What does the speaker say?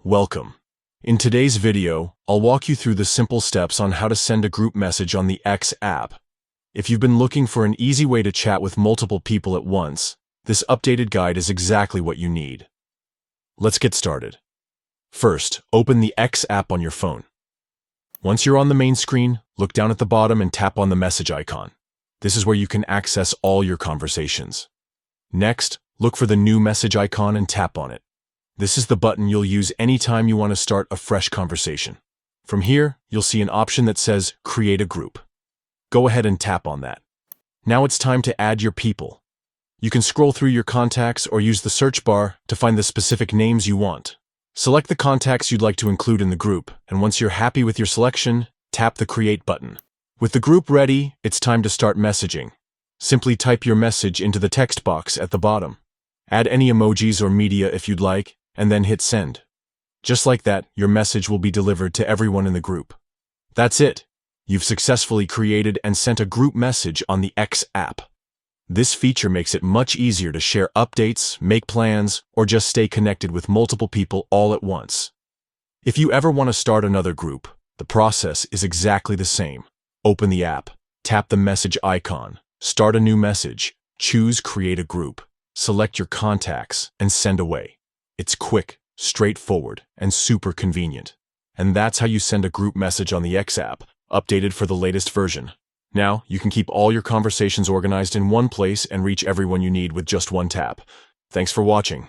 Welcome. In today's video, I'll walk you through the simple steps on how to send a group message on the X app. If you've been looking for an easy way to chat with multiple people at once, this updated guide is exactly what you need. Let's get started. First, open the X app on your phone. Once you're on the main screen, look down at the bottom and tap on the message icon. This is where you can access all your conversations. Next, look for the new message icon and tap on it. This is the button you'll use anytime you want to start a fresh conversation. From here, you'll see an option that says Create a Group. Go ahead and tap on that. Now it's time to add your people. You can scroll through your contacts or use the search bar to find the specific names you want. Select the contacts you'd like to include in the group, and once you're happy with your selection, tap the Create button. With the group ready, it's time to start messaging. Simply type your message into the text box at the bottom. Add any emojis or media if you'd like, and then hit send. Just like that, your message will be delivered to everyone in the group. That's it. You've successfully created and sent a group message on the X app. This feature makes it much easier to share updates, make plans, or just stay connected with multiple people all at once. If you ever want to start another group, the process is exactly the same. Open the app, tap the message icon, start a new message, choose Create a Group, select your contacts, and send away. It's quick, straightforward, and super convenient. And that's how you send a group message on the X app, updated for the latest version. Now, you can keep all your conversations organized in one place and reach everyone you need with just one tap. Thanks for watching.